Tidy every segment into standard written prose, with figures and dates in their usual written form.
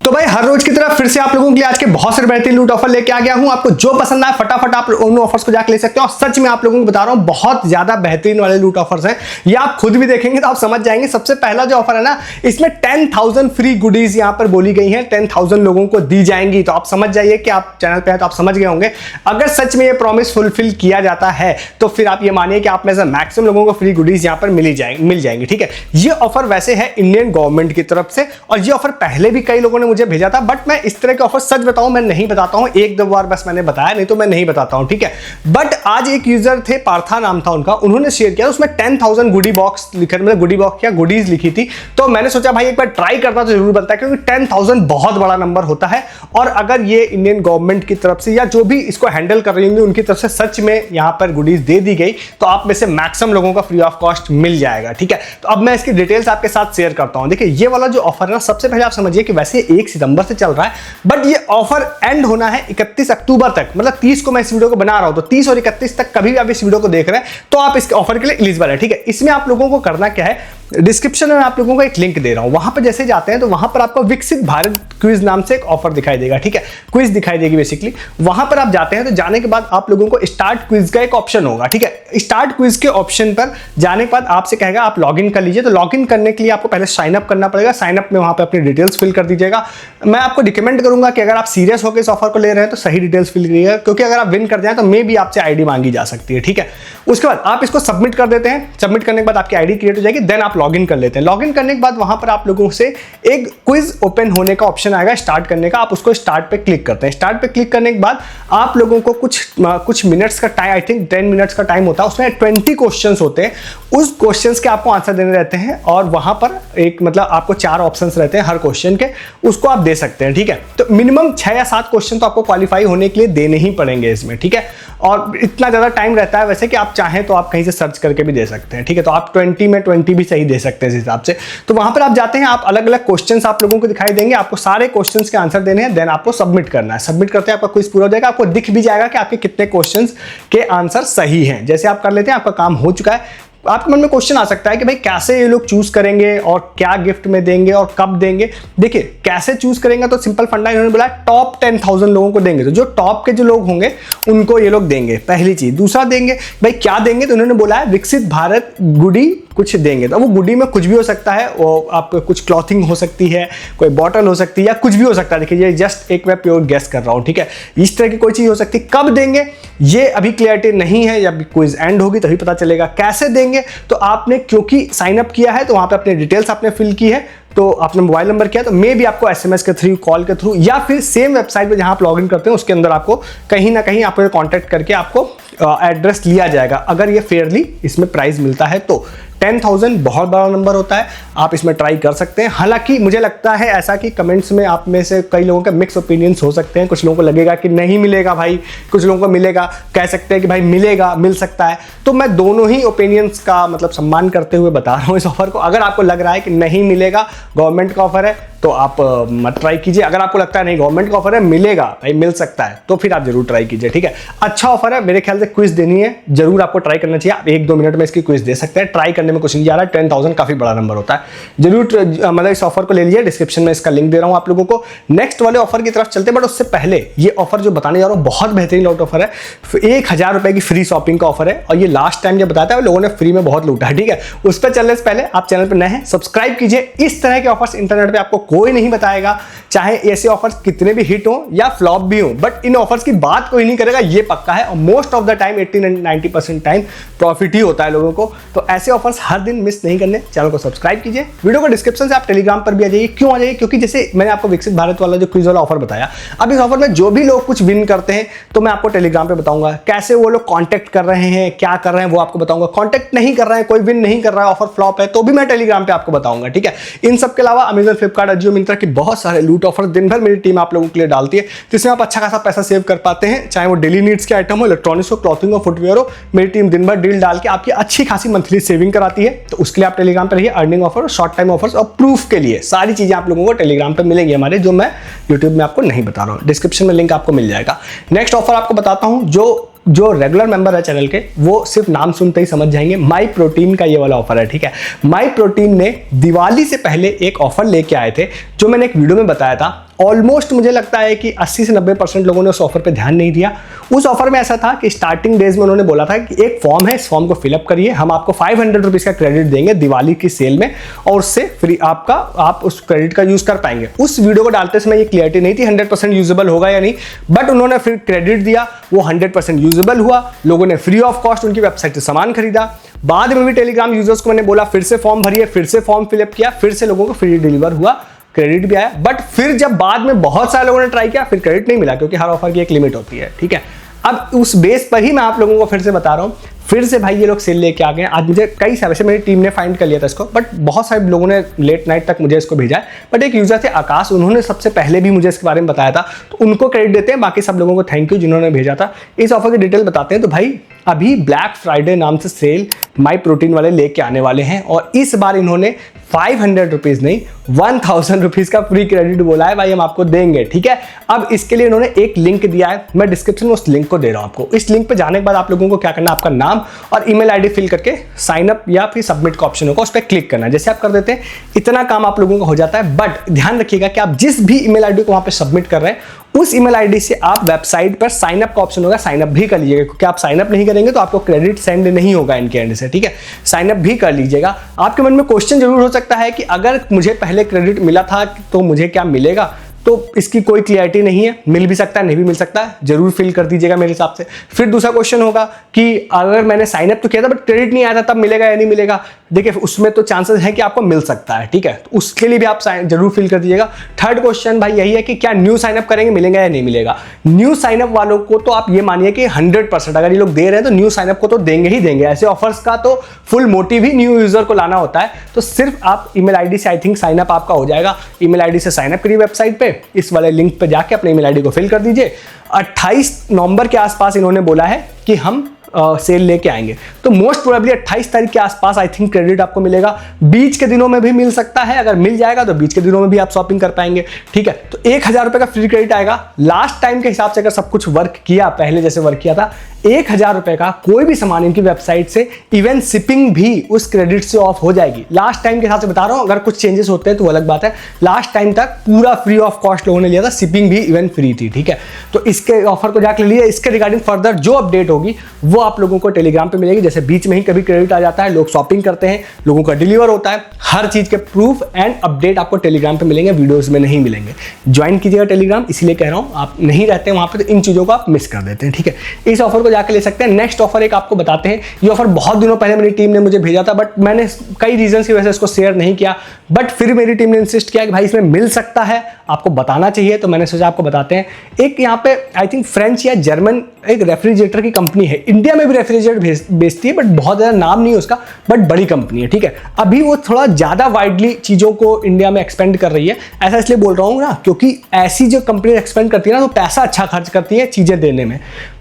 तो भाई हर रोज की तरह फिर से आप लोगों के लिए आज के बहुत सारे बेहतरीन लूट ऑफर लेके आ गया हूं। आपको जो पसंद आए फटाफट आप उन ऑफर्स को जाके ले सकते हो। और सच में आप लोगों को बता रहा हूं बहुत ज्यादा बेहतरीन वाले लूट ऑफर्स हैं। ये आप खुद भी देखेंगे तो आप समझ जाएंगे। सबसे पहला जो ऑफर है ना, इसमें 10,000 फ्री गुडीज यहां पर बोली गई हैं, 10,000 लोगों को दी जाएंगी। तो आप समझ जाइए कि आप चैनल पे हैं तो आप समझ गए होंगे। अगर सच में ये प्रॉमिस फुलफिल किया जाता है तो फिर आप ये मानिए कि आप में से मैक्सिमम लोगों को फ्री गुडीज यहां पर मिल जाएंगी। ठीक है, ये ऑफर वैसे है इंडियन गवर्नमेंट की तरफ से और ये ऑफर पहले भी कई लोगों ने मुझे भेजा था, बट मैं इस तरह के ऑफर सच बताऊं मैं नहीं बताता हूं। एक दो बार बस मैंने बताया, नहीं तो मैं नहीं बताता हूं। ठीक है, बट आज एक यूजर थे, पार्था नाम था उनका, उन्होंने शेयर किया, उसमें 10,000 गुडी बॉक्स लिखा, मतलब गुडी बॉक्स क्या गुडीज लिखी थी। तो मैंने सोचा भाई एक बार ट्राई करना तो जरूर बनता है, क्योंकि 10,000 बहुत बड़ा नंबर होता है। और अगर ये इंडियन गवर्नमेंट की तरफ से या जो भी इसको हैंडल कर रही होंगी उनकी तरफ से सच में यहां पर गुडीज दे दी गई तो आप में से मैक्सिमम लोगों का फ्री ऑफ कॉस्ट मिल जाएगा। ठीक है, तो अब मैं इसकी डिटेल्स आपके साथ शेयर करता हूं। देखिए, ये वाला जो ऑफर है ना, सबसे पहले आप समझिए कि वैसे 1 सितंबर से चल रहा है, बट ये ऑफर एंड होना है 31 अक्टूबर तक। मतलब 30 को मैं इस वीडियो को बना रहा हूं, तो 30 और 31 तक कभी भी आप इस वीडियो को देख रहे हैं तो आप इस ऑफर के लिए एलिजिबल है। ठीक है, इसमें आप लोगों को करना क्या है, डिस्क्रिप्शन में आप लोगों को एक लिंक दे रहा हूं, वहां पर जैसे जाते हैं तो वहां पर आपको विकसित भारत क्विज नाम से एक ऑफर दिखाई देगा। ठीक है, क्विज दिखाई देगी बेसिकली। वहां पर आप जाते हैं तो जाने के बाद आप लोगों को स्टार्ट क्विज का एक ऑप्शन होगा। ठीक है, स्टार्ट क्विज के ऑप्शन पर जाने के बाद आपसे कहेगा आप लॉगिन कर लीजिए। तो लॉगिन करने के लिए आपको पहले साइन अप करना पड़ेगा। साइन अप में वहां पर अपनी डिटेल्स फिल कर दीजिएगा। मैं आपको रिकमेंड करूंगा कि अगर आप सीरियस होकर इस ऑफर को ले रहे हैं तो सही डिटेल्स फिल करिएगा, क्योंकि अगर आप विन कर जाए तो मे भी आपसे आईडी मांगी जा सकती है। ठीक है, उसके बाद आप इसको सबमिट कर देते हैं। सबमिट करने के बाद आपकी आईडी क्रिएट हो जाएगी, देन आप लॉगिन कर लेते हैं। लॉगिन करने के बाद वहां पर आप लोगों से एक क्विज ओपन होने का ऑप्शन आएगा स्टार्ट करने का। आप उसको स्टार्ट पे क्लिक करते हैं। स्टार्ट पे क्लिक करने के बाद आप लोगों को कुछ मिनट्स का टाइम, आई थिंक 10 मिनट्स का टाइम होता है। उसमें 20 क्वेश्चंस होते हैं। उस क्वेश्चंस के आपको आंसर देने रहते हैं और वहां पर एक मतलब आपको 4 ऑप्शंस रहते हैं हर क्वेश्चन के, उसको आप दे सकते हैं। ठीक है, तो मिनिमम 6 या 7 क्वेश्चन तो आपको क्वालिफाई होने के लिए देने ही पड़ेंगे इसमें। ठीक है, और इतना ज्यादा टाइम रहता है वैसे कि आप चाहें तो आप कहीं से सर्च करके भी दे सकते हैं। ठीक है, तो आप 20 में 20 भी सही दे सकते हैं इस हिसाब से। तो वहां पर आप जाते हैं, आप अलग अलग क्वेश्चंस आप लोगों को दिखाई देंगे, आपको सारे क्वेश्चंस के आंसर देने हैं, देन आपको सबमिट करना है। सबमिट करते हैं आपका क्विज पूरा हो जाएगा। आपको दिख भी जाएगा कि आपके कितने क्वेश्चंस के आंसर सही हैं। जैसे आप कर लेते हैं, आपका काम हो चुका है। आपके मन में क्वेश्चन आ सकता है कि भाई कैसे ये लोग चूज करेंगे और क्या गिफ्ट में देंगे और कब देंगे। देखिए, कैसे चूज करेंगे तो सिंपल फंडा इन्होंने बोला टॉप 10,000 लोगों को देंगे। तो जो टॉप के जो लोग होंगे उनको ये लोग देंगे, पहली चीज। दूसरा देंगे भाई क्या देंगे, तो उन्होंने बोला है विकसित भारत गुडी कुछ देंगे। तो वो गुडी में कुछ भी हो सकता है, वो आपको कुछ क्लॉथिंग हो सकती है, कोई बॉटल हो सकती है या कुछ भी हो सकता है। देखिए, ये जस्ट एक मैं प्योर गेस कर रहा हूँ। ठीक है, इस तरह की कोई चीज हो सकती है। कब देंगे ये अभी क्लियरिटी नहीं है, या क्विज एंड होगी तभी पता चलेगा। कैसे देंगे, तो आपने क्योंकि साइन अप किया है तो वहां पे अपनी डिटेल्स आपने फिल की है, तो आपने मोबाइल नंबर किया, तो मे भी आपको एसएमएस के थ्रू, कॉल के थ्रू, या फिर सेम वेबसाइट पे जहां आप लॉगिन करते हैं उसके अंदर आपको कहीं ना कहीं आपको कांटेक्ट करके आपको एड्रेस लिया जाएगा। अगर ये फेयरली इसमें प्राइस मिलता है तो 10,000 बहुत बड़ा नंबर होता है, आप इसमें ट्राई कर सकते हैं। हालांकि मुझे लगता है ऐसा कि कमेंट्स में आप में से कई लोगों के मिक्स ओपिनियंस हो सकते हैं। कुछ लोगों को लगेगा कि नहीं मिलेगा भाई, कुछ लोगों को मिलेगा, कह सकते हैं कि भाई मिलेगा, मिल सकता है। तो मैं दोनों ही ओपिनियंस का मतलब सम्मान करते हुए बता रहा हूँ इस ऑफर को। अगर आपको लग रहा है कि नहीं मिलेगा, गवर्नमेंट का ऑफर है, तो आप मत ट्राई कीजिए। अगर आपको लगता है नहीं गवर्नमेंट का ऑफर है, मिलेगा भाई, मिल सकता है, तो फिर आप जरूर ट्राई कीजिए। ठीक है, अच्छा ऑफर है, मेरे ख्याल से क्विज देनी है, जरूर आपको ट्राई करना चाहिए। आप 1-2 मिनट में इसकी क्विज दे सकते हैं। ट्राई करने में कुछ नहीं जा रहा है। 10,000 काफी बड़ा नंबर होता है। जरूर मतलब इस ऑफर को ले लीजिए। डिस्क्रिप्शन में इसका लिंक दे रहा हूं आप लोगों को। नेक्स्ट वाले ऑफर की तरफ चलते हैं, बट उससे पहले ये ऑफर जो बताने जा रहा हूं बहुत बेहतरीन लूट ऑफर है। 1,000 रुपए की फ्री शॉपिंग का ऑफर है, और ये लास्ट टाइम जब बताया था लोगों ने फ्री में बहुत लूटा है। ठीक है, उस पर चलने से पहले आप चैनल पर नए हैं, सब्सक्राइब कीजिए। इस तरह के ऑफर्स इंटरनेट पे आपको कोई नहीं बताएगा, चाहे ऐसे ऑफर्स कितने भी हिट हो या फ्लॉप भी हो, बट इन ऑफर्स की बात कोई नहीं करेगा, ये पक्का है। और most of the time 80-90% time profit ही होता है लोगों को। तो ऐसे ऑफर्स हर दिन मिस नहीं करने, चैनल को सब्सक्राइब कीजिए। वीडियो को डिस्क्रिप्शन से आप टेलीग्राम पर भी आ जाइए। क्यों आ जाइए, क्योंकि जैसे मैंने आपको विकसित भारत वाला जो क्विज वाला ऑफर बताया, अब इस ऑफर में जो भी लोग कुछ विन करते हैं तो मैं आपको टेलीग्राम पे बताऊंगा कैसे वो लोग कांटेक्ट कर रहे हैं, क्या कर रहे हैं वो आपको बताऊंगा। कांटेक्ट नहीं कर रहे हैं, कोई विन नहीं कर रहा है, ऑफर फ्लॉप है, तो भी मैं टेलीग्राम पे आपको बताऊंगा। ठीक है, इन सब के अलावा अमेजन, फ्लिपकार्ट, अजियो, मिंत्रा की बहुत सारे लूट ऑफर दिन भर मेरी टीम आप लोगों के लिए डालती है, जिसमें आप अच्छा खासा पैसा सेव कर पाते हैं। चाहे वो डेली नीड्स के आइटम हो, इलेक्ट्रॉनिक्स हो, क्लॉथिंग हो, फुटवेयर हो, मेरी टीम दिन भर डील डाल के आपकी अच्छी खासी मंथली सेविंग कराती है। तो उसके लिए आप टेलीग्राम पर रहिए। Earning offer, short time offers और प्रूफ के लिए सारी चीजें आप लोगों को टेलीग्राम पर मिलेंगी हमारे, जो मैं यूट्यूब में आपको नहीं बता रहा हूँ। डिस्क्रिप्शन में लिंक आपको मिल जाएगा। नेक्स्ट ऑफर आपको बताता हूँ, जो रेगुलर मेंबर है चैनल के, वो सिर्फ नाम सुनते ही समझ जाएंगे। माई प्रोटीन का ये वाला ऑफर है। ठीक है, माई प्रोटीन ने दिवाली से पहले एक ऑफर लेके आए थे, जो मैंने एक वीडियो में बताया था। ऑलमोस्ट मुझे लगता है कि 80 से 90% लोगों ने उस ऑफर पे ध्यान नहीं दिया। उस ऑफर में ऐसा था कि स्टार्टिंग डेज में उन्होंने बोला था कि एक फॉर्म है, इस फॉर्म को फिलअप करिए, हम आपको 500 रुपीज़ का क्रेडिट देंगे दिवाली की सेल में और उससे फ्री आप उस क्रेडिट का यूज़ कर पाएंगे। उस वीडियो को डालते समय ये क्लियरिटी नहीं थी 100% यूजेबल होगा या नहीं, बट उन्होंने फिर क्रेडिट दिया, वो 100% यूजेबल हुआ, लोगों ने फ्री ऑफ कॉस्ट उनकी वेबसाइट से सामान खरीदा। बाद में भी टेलीग्राम यूजर्स को मैंने बोला फिर से फॉर्म भरिए, फिर से फॉर्म फिलअप किया, फिर से लोगों को फ्री डिलीवर हुआ, क्रेडिट भी आया। बट फिर जब बाद में बहुत सारे लोगों ने ट्राई किया, फिर क्रेडिट नहीं मिला, क्योंकि हर ऑफर की एक लिमिट होती है, ठीक है। अब उस बेस पर ही मैं आप लोगों को फिर से बता रहा हूँ, फिर से भाई ये लोग सेल लेके आ गए। आज मुझे कई सारे से मेरी टीम ने फाइंड कर लिया था इसको, बट बहुत सारे लोगों ने लेट नाइट तक मुझे इसको भेजा है। बट एक यूजर थे आकाश, उन्होंने सबसे पहले भी मुझे इसके बारे में बताया था, तो उनको क्रेडिट देते हैं। बाकी सब लोगों को थैंक यू जिन्होंने भेजा था। इस ऑफर की डिटेल बताते हैं। तो भाई अभी ब्लैक फ्राइडे नाम से सेल माई प्रोटीन वाले लेके आने वाले हैं, और इस बार इन्होंने 500 रुपीज़ नहीं 1000 रुपीज़ का फ्री क्रेडिट बोला है भाई, हम आपको देंगे, ठीक है। अब इसके लिए इन्होंने एक लिंक दिया है, मैं डिस्क्रिप्शन में उस लिंक को दे रहा हूँ आपको। इस लिंक पे जाने के बाद आप लोगों को क्या करना है, आपका नाम और ईमेल आईडी फिल करके साइन अप या फिर सबमिट का ऑप्शन होगा, उस पर क्लिक करना है। जैसे आप कर देते हैं इतना काम आप लोगों का हो जाता है। बट ध्यान रखिएगा कि आप जिस भी ईमेल आईडी को वहाँ पे सबमिट कर रहे हैं, उस ईमेल आईडी से आप वेबसाइट पर साइन अप का ऑप्शन होगा, साइन अप भी कर लीजिएगा, क्योंकि आप साइन अप नहीं करेंगे तो आपको क्रेडिट सेंड नहीं होगा इनके एंड से, ठीक है। साइन अप भी कर लीजिएगा। आपके मन में क्वेश्चन जरूर हो सकता है कि अगर मुझे पहले क्रेडिट मिला था तो मुझे क्या मिलेगा, तो इसकी कोई क्लियरिटी नहीं है, मिल भी सकता है नहीं भी मिल सकता है, जरूर फिल कर दीजिएगा मेरे हिसाब से। फिर दूसरा क्वेश्चन होगा कि अगर मैंने साइन अप तो किया था बट क्रेडिट नहीं आया था, तब मिलेगा या नहीं मिलेगा। देखिए उसमें तो चांसेस है कि आपको मिल सकता है, ठीक है, तो उसके लिए भी आप जरूर फिल कर दीजिएगा। थर्ड क्वेश्चन भाई यही है कि क्या न्यू साइनअप करेंगे, मिलेगा या नहीं मिलेगा। न्यू साइनअप वालों को तो आप ये मानिए कि 100% अगर ये लोग दे रहे हैं तो न्यू साइनअप को तो देंगे ही देंगे। ऐसे ऑफर्स का तो फुल मोटिव ही न्यू यूजर को लाना होता है। तो सिर्फ आप ईमेल आईडी से आई थिंक साइनअप आपका हो जाएगा। ईमेल आईडी से साइनअप करिए वेबसाइट पे, इस वाले लिंक पे जाके अपने ईमेल आईडी को फिल कर दीजिए। 28 नवंबर के आसपास इन्होंने बोला है कि हम सेल लेके आएंगे, तो मोस्ट प्रोबेबली 28 तारीख के आसपास आई थिंक क्रेडिट आपको मिलेगा। बीच के दिनों में भी मिल सकता है, अगर मिल जाएगा तो बीच के दिनों में भी आप शॉपिंग कर पाएंगे, ठीक है। तो 1000 रुपए का फ्री क्रेडिट आएगा। लास्ट टाइम के हिसाब से अगर सब कुछ वर्क किया, पहले जैसे वर्क किया था, 1000 रुपए का कोई भी सामान इनकी वेबसाइट से, इवन शिपिंग भी उस क्रेडिट से ऑफ हो जाएगी। लास्ट टाइम के हिसाब से बता रहा हूं, अगर कुछ चेंजेस होते हैं तो अलग बात है। लास्ट टाइम तक पूरा फ्री ऑफ कॉस्ट लोगों ने लिया था, शिपिंग भी इवन फ्री थी, ठीक है। तो इसके ऑफर को जाकर लिए, इसके रिगार्डिंग फर्दर जो अपडेट होगी वो आप लोगों को टेलीग्राम पे मिलेगी। जैसे बीच में ही कभी क्रेडिट आ जाता है, लोग शॉपिंग करते हैं, लोगों का डिलीवर होता है, हर चीज के प्रूफ एंड अपडेट आपको टेलीग्राम पे मिलेंगे, वीडियोस में नहीं मिलेंगे। ज्वाइन कीजिएगा टेलीग्राम, इसीलिए कह रहा हूं, आप नहीं रहते वहां पे तो इन चीजों को आप मिस कर देते हैं, ठीक है। इस ऑफर को जाकर ले सकते हैं। नेक्स्ट ऑफर एक आपको बताते हैं। ये ऑफर बहुत दिनों पहले मेरी टीम ने मुझे भेजा था, बट मैंने कई रीजन की वजह से इसको शेयर नहीं किया, बट फिर मेरी टीम ने इंसिस्ट किया कि भाई इसमें मिल सकता है, आपको बताना चाहिए, तो मैंने सोचा आपको बताते हैं। एक यहाँ पे आई थिंक फ्रेंच या जर्मन एक रेफ्रिजरेटर की कंपनी है, इंडिया में भी रेफ्रिजरेटर बेचती है, बट बहुत ज़्यादा नाम नहीं है उसका, बट बड़ी कंपनी है, ठीक है। अभी वो थोड़ा ज़्यादा वाइडली चीज़ों को इंडिया में एक्सपेंड कर रही है। ऐसा इसलिए बोल रहा हूँ ना, क्योंकि ऐसी जो कंपनी एक्सपेंड करती है ना, तो पैसा अच्छा खर्च करती है चीज़ें देने में।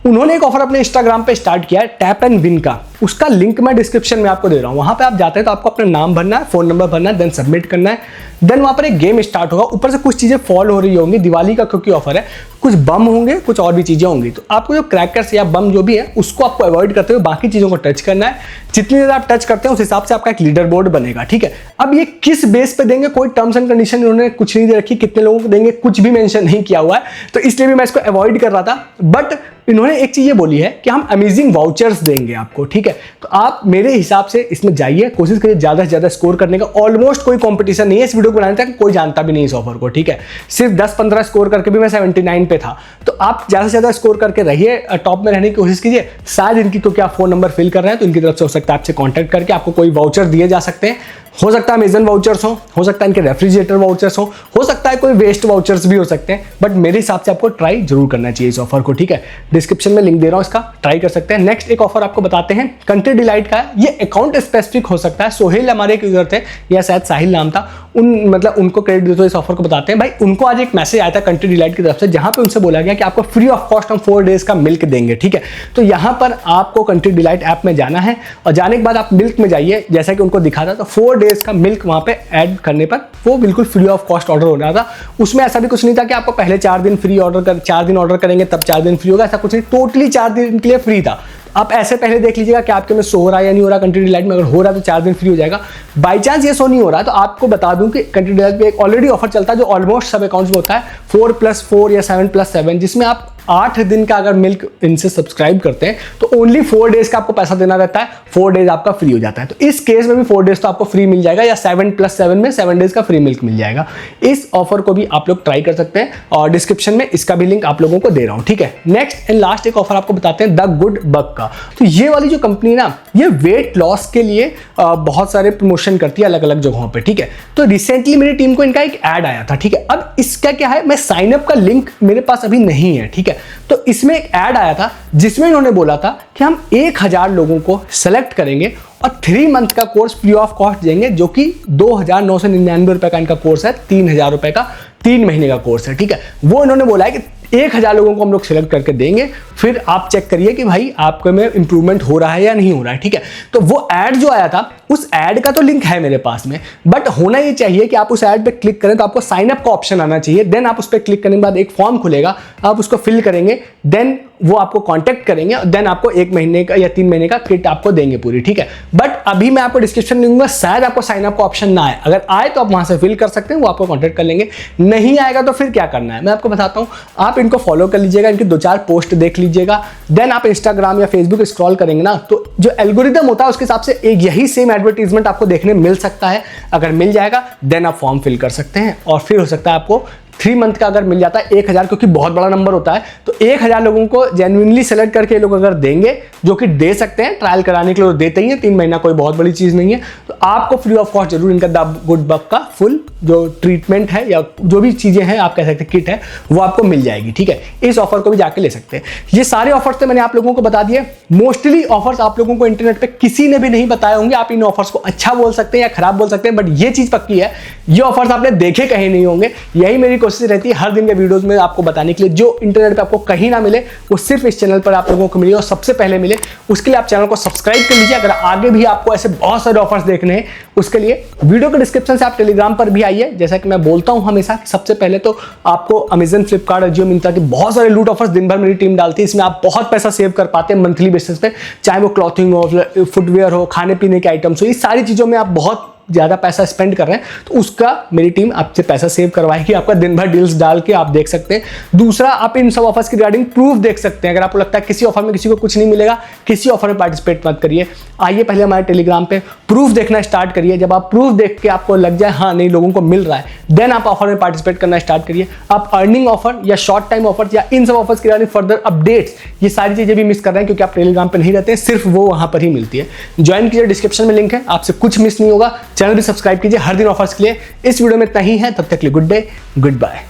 उन्होंने एक ऑफर अपने इंस्टाग्राम पे स्टार्ट किया है, टैप एंड विन का। उसका लिंक मैं डिस्क्रिप्शन में आपको दे रहा हूँ। वहाँ पे आप जाते हैं तो आपको अपना नाम भरना है, फोन नंबर भरना है, देन सबमिट करना है, देन वहाँ पर एक गेम स्टार्ट होगा। ऊपर से कुछ चीज़ें फॉल हो रही होंगी, दिवाली का क्योंकि ऑफर है, कुछ बम होंगे, कुछ और भी चीज़ें होंगी। तो आपको जो क्रैकर्स या बम जो भी है उसको आपको अवॉइड करते हुए बाकी चीज़ों को टच करना है। जितनी ज़्यादा आप टच करते हैं उस हिसाब से आपका एक लीडर बोर्ड बनेगा, ठीक है। अब ये किस बेस पे देंगे, कोई टर्म्स एंड कंडीशन इन्होंने कुछ नहीं दे रखी, कितने लोगों को देंगे कुछ भी मेंशन नहीं किया हुआ है, तो इसलिए भी मैं इसको अवॉइड कर रहा था। बट इन्होंने एक चीज़ ये बोली है कि हम अमेजिंग वाउचर्स देंगे आपको, ठीक है। तो आप मेरे हिसाब से इसमें जाइए, कोशिश करिए ज़्यादा से ज़्यादा स्कोर करने का। ऑलमोस्ट कोई कंपटीशन नहीं है इस वीडियो को बनाने तक, कोई जानता भी नहीं इस ऑफर को, ठीक है। सिर्फ 10-15 स्कोर करके भी मैं 79 पे था। तो आप ज़्यादा से ज़्यादा स्कोर करके रहिए, टॉप में रहने की कोशिश कीजिए। शायद इनकी तो क्या फ़ोन नंबर फिल कर रहे हैं तो इनकी तरफ से हो सकता है आपसे कॉन्टैक्ट करके आपको कोई वाउचर दिए जा सकते हैं। हो सकता है अमेजन वाउचर्स हो सकता है इनके रेफ्रिजरेटर वाउचर्स हो सकता है कोई वेस्ट वाउचर्स भी हो सकते हैं। बट मेरे हिसाब से आपको ट्राई जरूर करना चाहिए इस ऑफर को, ठीक है। डिस्क्रिप्शन में लिंक दे रहा हूँ, इसका ट्राई कर सकते हैं। नेक्स्ट एक ऑफर आपको बताते हैं, कंट्री डिलाइट का। ये अकाउंट स्पेसिफिक हो सकता है। सोहेल हमारे एक यूजर थे, या शायद साहिल नाम था, उनको क्रेडिट देते हुए इस ऑफर को बताते हैं। भाई उनको आज एक मैसेज आया था कंट्री डिलाइट की तरफ से, जहां पे उनसे बोला गया कि आपको फ्री ऑफ कॉस्ट हम 4 डेज का मिल्क देंगे, ठीक है। तो यहाँ पर आपको कंट्री डिलाइट ऐप में जाना है, और जाने के बाद आप मिल्क में जाइए, जैसा कि उनको दिखा था। तो 4 डेज का मिल्क वहाँ पे ऐड करने पर वो बिल्कुल फ्री ऑफ कॉस्ट ऑर्डर हो रहा था। उसमें ऐसा भी कुछ नहीं था कि आपको पहले 4 दिन फ्री ऑर्डर 4 दिन ऑर्डर करेंगे तब 4 दिन फ्री होगा, ऐसा कुछ नहीं। टोटली 4 दिन के लिए फ्री था। आप ऐसे पहले देख लीजिएगा कि आपके में शो हो रहा है या नहीं हो रहा कंटिन्यू डिलाइट में। अगर हो रहा है तो 4 दिन फ्री हो जाएगा। बाई चांस ये शो नहीं हो रहा तो आपको बता दूं कि कंटिन्यू डिलाइट पे एक ऑलरेडी ऑफर चलता है जो ऑलमोस्ट सब अकाउंट्स में होता है, 4+4 या 7+7, जिसमें आप 8 दिन का अगर मिल्क इनसे सब्सक्राइब करते हैं तो ओनली 4 डेज का आपको पैसा देना रहता है, 4 डेज आपका फ्री हो जाता है। तो इस केस में भी 4 डेज तो आपको फ्री मिल जाएगा, या 7+7 में 7 डेज का फ्री मिल्क मिल जाएगा। इस ऑफर को भी आप लोग ट्राई कर सकते हैं और डिस्क्रिप्शन में इसका भी लिंक आप लोगों को दे रहा हूं, ठीक है। नेक्स्ट एंड लास्ट एक ऑफर आपको बताते हैं, द गुड बक का। तो ये वाली जो कंपनी ना, ये वेट लॉस के लिए बहुत सारे प्रमोशन करती है अलग अलग जगहों पर, ठीक है। तो रिसेंटली मेरी टीम को इनका एक ऐड आया था, ठीक है। अब इसका क्या है, मैं साइन अप का लिंक मेरे पास अभी नहीं है, ठीक है। तो इसमें एक ऐड आया था जिसमें इन्होंने बोला था कि हम 1000 लोगों को सेलेक्ट करेंगे और 3 मंथ का कोर्स फ्री ऑफ कॉस्ट देंगे, जो कि 2999 रुपए का इनका कोर्स है, 3000 रुपए का 3 महीने का कोर्स है, ठीक है। वो इन्होंने बोला है कि 1000 लोगों को हम लोग सिलेक्ट करके देंगे, फिर आप चेक करिए कि भाई आपके में इंप्रूवमेंट हो रहा है या नहीं हो रहा है, ठीक है। तो वो ऐड जो आया था, उस ऐड का तो लिंक है मेरे पास में, बट होना ये चाहिए कि आप उस ऐड पे क्लिक करें तो आपको साइन अप का ऑप्शन आना चाहिए। देन आप उस पर क्लिक करने के बाद एक फॉर्म खुलेगा, आप उसको फिल करेंगे, देन वो आपको कांटेक्ट करेंगे, देन आपको 1 महीने का या 3 महीने का किट आपको देंगे पूरी, ठीक है। बट अभी मैं आपको डिस्क्रिप्शन दूंगा, शायद आपको साइन अप का ऑप्शन ना आए, अगर आए तो आप वहां से फिल कर सकते हैं, वो आपको कांटेक्ट कर लेंगे। नहीं आएगा तो फिर क्या करना है मैं आपको बताता हूं। आप इनको फॉलो कर लीजिएगा, इनकी 2-4 पोस्ट देख लीजिएगा, देन आप इंस्टाग्राम या फेसबुक स्क्रॉल करेंगे ना, तो जो एल्गोरिदम होता है उसके हिसाब से एक यही सेम एडवर्टीजमेंट आपको देखने मिल सकता है। अगर मिल जाएगा देन आप फॉर्म फिल कर सकते हैं, और फिर हो सकता है आपको 3 मंथ का अगर मिल जाता है 1000, क्योंकि बहुत बड़ा नंबर होता है, तो 1000 लोगों को जेन्युइनली सेलेक्ट करके लोग अगर देंगे, जो कि दे सकते हैं, ट्रायल कराने के लिए देते ही हैं, 3 महीना कोई बहुत बड़ी चीज नहीं है, तो आपको फ्री ऑफ कॉस्ट जरूर इनका द गुड बक का फुल जो ट्रीटमेंट है या जो भी चीजें हैं आप कह सकते हैं किट है, वो आपको मिल जाएगी, ठीक है। इस ऑफर को भी जाके ले सकते हैं। ये सारे ऑफर्स थे मैंने आप लोगों को बता दिए। मोस्टली ऑफर्स आप लोगों को इंटरनेट पे किसी ने भी नहीं बताए होंगे। आप इन ऑफर्स को अच्छा बोल सकते हैं या खराब बोल सकते हैं, बट ये चीज पक्की है, ये ऑफर्स आपने देखे कहीं नहीं होंगे। यही मेरी कोशिश रहती है हर दिन के वीडियोस में आपको बताने के लिए, जो इंटरनेट पे आपको कहीं ना मिले वो सिर्फ इस चैनल पर आप लोगों को मिले और सबसे पहले मिले। उसके लिए आप चैनल को सब्सक्राइब कर लीजिए। अगर आगे भी आपको ऐसे बहुत सारे ऑफर्स देखने हैं, उसके लिए वीडियो के डिस्क्रिप्शन से आप टेलीग्राम पर भी आइए। जैसा कि मैं बोलता हूं हमेशा, सबसे पहले तो आपको अमेजन, फ्लिपकार्ट, अजियो, मिंत्रा के बहुत सारे लूट ऑफर्स दिन भर मेरी टीम डालती है। इसमें आप बहुत पैसा सेव कर पाते हैं मंथली बेसिस पे, चाहे वो क्लॉथिंग हो, फुटवेयर हो, खाने पीने के आइटम्स हो, इस सारी चीजों में आप बहुत ज़्यादा पैसा स्पेंड कर रहे हैं, तो उसका मेरी टीम आपसे पैसा सेव करवाएगी। आपका दिन भर डील्स डाल के आप देख सकते हैं। दूसरा, आप इन सब ऑफर्स की रिगार्डिंग प्रूफ देख सकते हैं। अगर आपको लगता है किसी ऑफर में किसी को कुछ नहीं मिलेगा, किसी ऑफर में पार्टिसिपेट मत करिए। आइए पहले हमारे टेलीग्राम पे प्रूफ देखना स्टार्ट करिए। जब आप प्रूफ देख के आपको लग जाए हाँ नहीं लोगों को मिल रहा है, देन आप ऑफर में पार्टिसिपेट करना स्टार्ट करिए। आप अर्निंग ऑफर या शॉर्ट टाइम ऑफर या इन सब ऑफर्स की रिगार्डिंग फर्दर अपडेट्स, ये सारी चीजें भी मिस कर रहे हैं क्योंकि आप टेलीग्राम पे नहीं रहते हैं, सिर्फ वो वहां पर ही मिलती है। ज्वाइन कीजिए, डिस्क्रिप्शन में लिंक है, आपसे कुछ मिस नहीं होगा। चैनल भी सब्सक्राइब कीजिए हर दिन ऑफर्स के लिए। इस वीडियो में इतना ही है, तब तक के लिए गुड डे, गुड बाय।